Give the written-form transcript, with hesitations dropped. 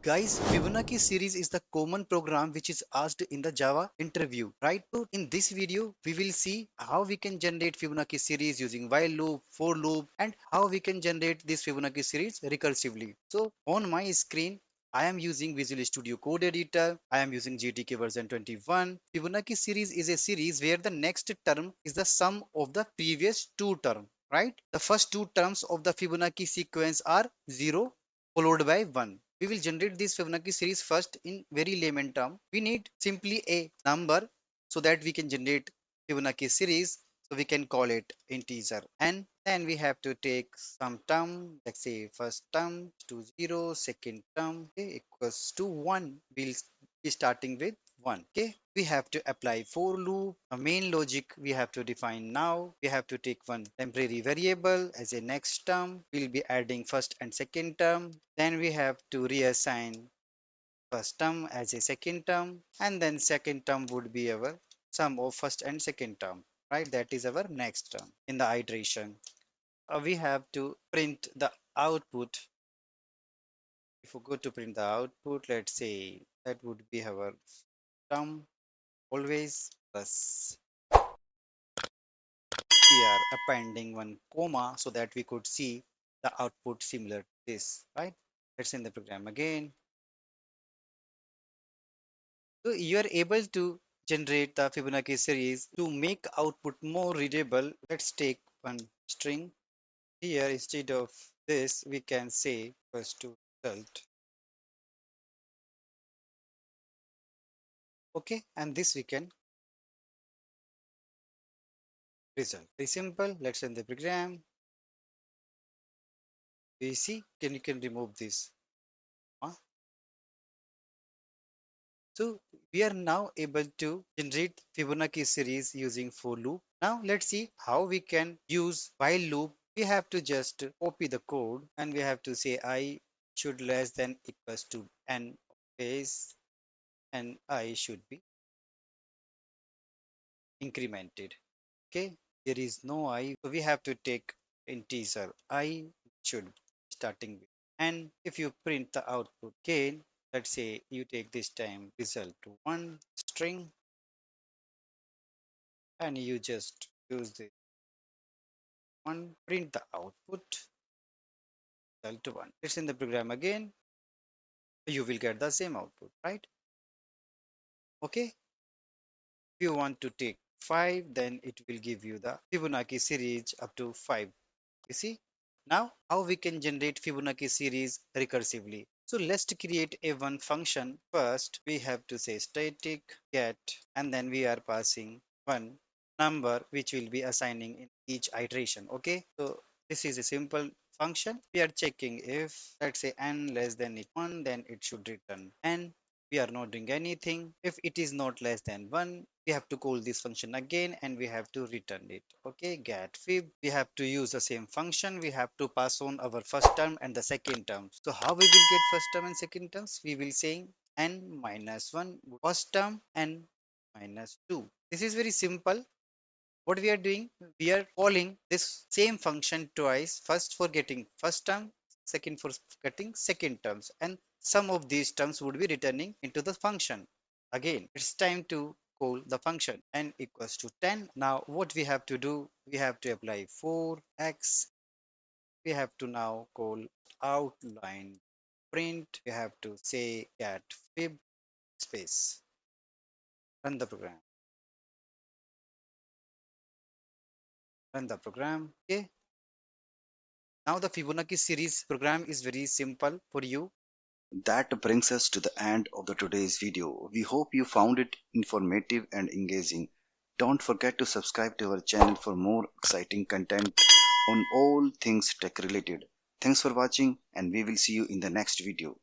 Guys, Fibonacci series is the common program which is asked in the Java interview, right? So in this video, we will see how we can generate Fibonacci series using while loop, for loop, and how we can generate this Fibonacci series recursively. So on my screen, I am using Visual Studio Code Editor. I am using GTK version 21. Fibonacci series is a series where the next term is the sum of the previous two terms, right? The first two terms of the Fibonacci sequence are 0 followed by 1. We will generate this Fibonacci series first in very layman term. We need simply a number so that we can generate Fibonacci series. So we can call it integer and then we have to take some term, let's say first term to 0, second term equals to 1. We'll be starting with 1. Okay, we have to apply for loop. A main logic we have to define now. We have to take one temporary variable as a next term. We'll be adding first and second term. Then we have to reassign first term as a second term, and then second term would be our sum of first and second term, right? That is our next term in the iteration. We have to print the output. If we go to print the output, let's say that would be our term always plus we are appending one comma so that we could see the output similar to this, right? Let's in the program again. So you are able to generate the Fibonacci series to make output more readable. Let's take one string here. Instead of this, we can say equals to result. Okay, and this we can result. Very simple. Let's run the program. We see you can remove this. So we are now able to generate Fibonacci series using for loop. Now let's see how we can use while loop. We have to just copy the code and we have to say I should less than equals to n base and I should be incremented. Okay, there is no I, so we have to take integer I should starting with. And if you print the output again, let's say you take this time result to one string and you just use this one, print the output result to one. It's in the program again, you will get the same output, right? Okay, if you want to take 5, then it will give you the Fibonacci series up to 5. You see, now how we can generate Fibonacci series recursively. So let's create a one function. First we have to say static get and then we are passing one number which will be assigning in each iteration. Okay, so this is a simple function. We are checking if let's say n less than 1, then it should return n. We are not doing anything. If it is not less than 1, we have to call this function again and we have to return it. Okay, get fib. We have to use the same function. We have to pass on our first term and the second term. So how we will get first term and second terms? We will saying n minus 1 first term and minus 2. This is very simple. What we are doing, we are calling this same function twice, first for getting first term, second for getting second terms, and some of these terms would be returning into the function. Again, it's time to call the function n equals to 10. Now what we have to do, we have to apply for x. We have to now call outline print. We have to say get fib space, run the program, run the program. Okay, now the Fibonacci series program is very simple for you. That brings us to the end of the today's video. We hope you found it informative and engaging. Don't forget to subscribe to our channel for more exciting content on all things tech related. Thanks for watching and we will see you in the next video.